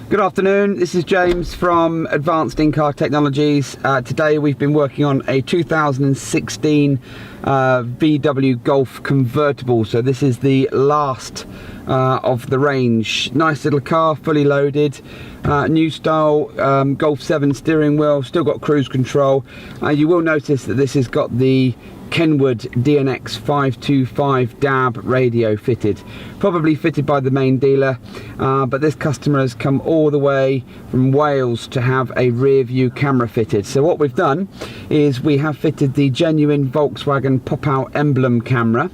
Good afternoon, this is James from Advanced In-Car Technologies. Today we've been working on a 2016 VW Golf convertible, so this is the last of the range. Nice little car, fully loaded, new style Golf 7 steering wheel, still got cruise control. You will notice that this has got the Kenwood DNX525DAB radio fitted, probably fitted by the main dealer, but this customer has come all the way from Wales to have a rear view camera fitted. So what we've done is we have fitted the genuine Volkswagen pop-out emblem camera,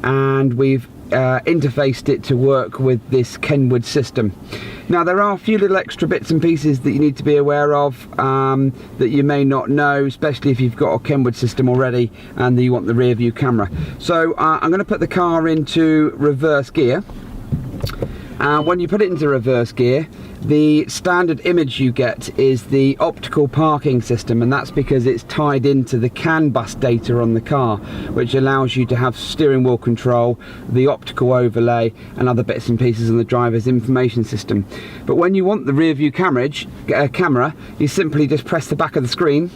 and we've interfaced it to work with this Kenwood system. Now there are a few little extra bits and pieces that you need to be aware of that you may not know, especially if you've got a Kenwood system already and you want the rear view camera. So I'm going to put the car into reverse gear. When you put it into reverse gear, the standard image you get is the optical parking system, and that's because it's tied into the CAN bus data on the car, which allows you to have steering wheel control, the optical overlay and other bits and pieces on the driver's information system. But when you want the rear view camera, you simply just press the back of the screen,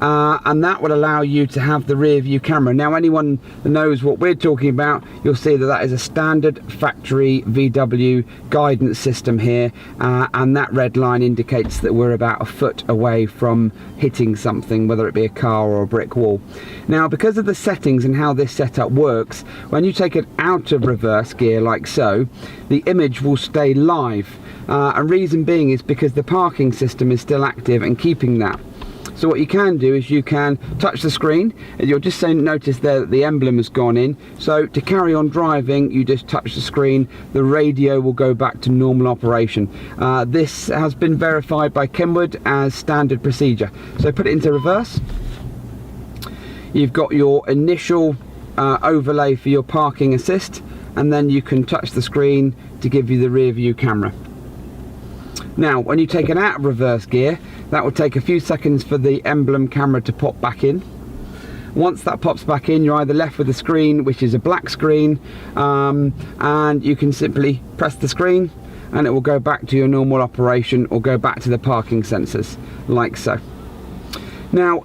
and that will allow you to have the rear view camera. Now anyone that knows what we're talking about, you'll see that that is a standard factory VW guidance system here, and that red line indicates that we're about a foot away from hitting something, whether it be a car or a brick wall. Now because of the settings and how this setup works, when you take it out of reverse gear like so, the image will stay live, and reason being is because the parking system is still active and keeping that. So what you can do is you can touch the screen, and you'll just notice there that the emblem has gone in. So to carry on driving, you just touch the screen, the radio will go back to normal operation. This has been verified by Kenwood as standard procedure. So put it into reverse. You've got your initial overlay for your parking assist, and then you can touch the screen to give you the rear view camera. Now when you take it out of reverse gear, that will take a few seconds for the emblem camera to pop back in. Once that pops back in, you're either left with the screen, which is a black screen, and you can simply press the screen and it will go back to your normal operation, or go back to the parking sensors like so. Now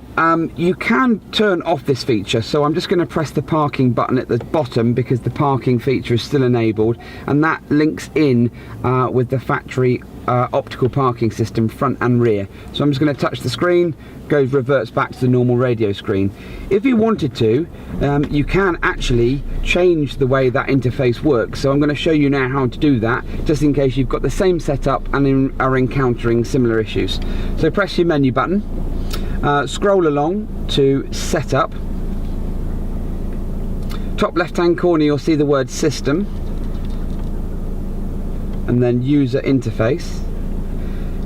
you can turn off this feature, so I'm just going to press the parking button at the bottom because the parking feature is still enabled, and that links in with the factory optical parking system front and rear. So I'm just going to touch the screen, reverts back to the normal radio screen. If you wanted to, you can actually change the way that interface works, so I'm going to show you now how to do that, just in case you've got the same setup and are encountering similar issues. So press your menu button, scroll along to setup. Top left hand corner you'll see the word system, and then user interface.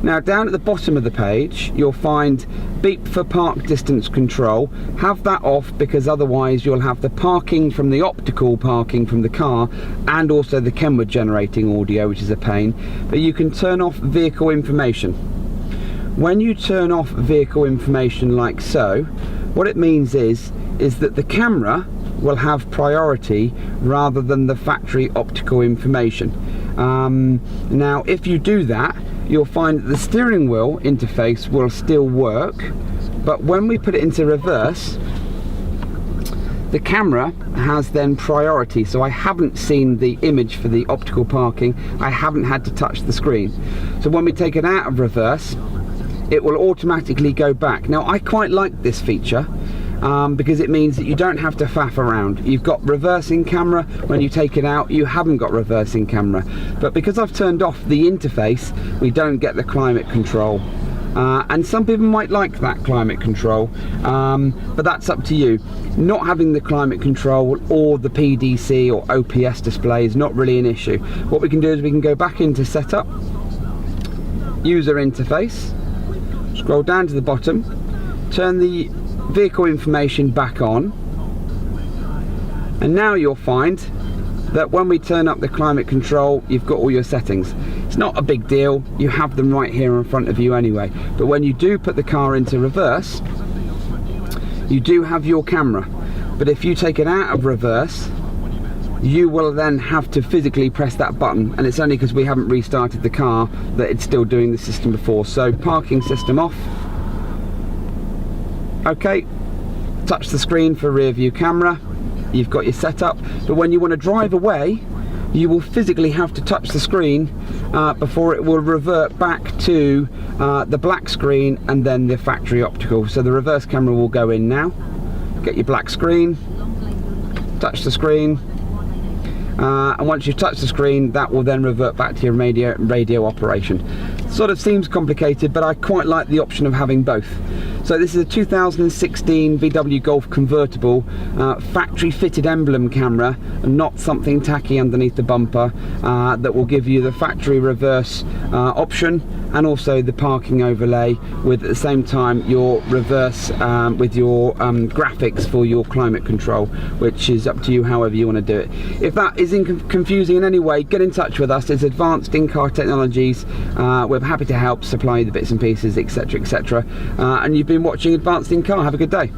Now down at the bottom of the page you'll find beep for park distance control. Have that off, because otherwise you'll have the parking from the optical parking from the car and also the Kenwood generating audio, which is a pain. But you can turn off vehicle information. When you turn off vehicle information like so, what it means is that the camera will have priority rather than the factory optical information. Now if you do that, you'll find that the steering wheel interface will still work, but when we put it into reverse, the camera has then priority. So I haven't seen the image for the optical parking, I haven't had to touch the screen. So when we take it out of reverse, it will automatically go back. Now I quite like this feature because it means that you don't have to faff around. You've got reversing camera. When you take it out, you haven't got reversing camera. But because I've turned off the interface, we don't get the climate control. And some people might like that climate control, but that's up to you. Not having the climate control or the PDC or OPS display is not really an issue. What we can do is we can go back into setup, user interface, scroll down to the bottom, turn the vehicle information back on, and now you'll find that when we turn up the climate control, you've got all your settings. It's not a big deal, you have them right here in front of you anyway, but when you do put the car into reverse, you do have your camera. But if you take it out of reverse, you will then have to physically press that button, and it's only because we haven't restarted the car that it's still doing the system before. So parking system off. Okay, touch the screen for rear view camera. You've got your setup, but when you want to drive away, you will physically have to touch the screen before it will revert back to the black screen and then the factory optical. So the reverse camera will go in now. Get your black screen, touch the screen, and once you've touched the screen, that will then revert back to your radio operation. Sort of seems complicated, but I quite like the option of having both. So this is a 2016 VW Golf convertible, factory fitted emblem camera, and not something tacky underneath the bumper, that will give you the factory reverse option and also the parking overlay, with at the same time your reverse with your graphics for your climate control, which is up to you however you want to do it. If that is confusing in any way, get in touch with us. It's Advanced In-Car Technologies. We're happy to help supply you the bits and pieces, etc, etc. And you've been watching Advanced In Car. Have a good day.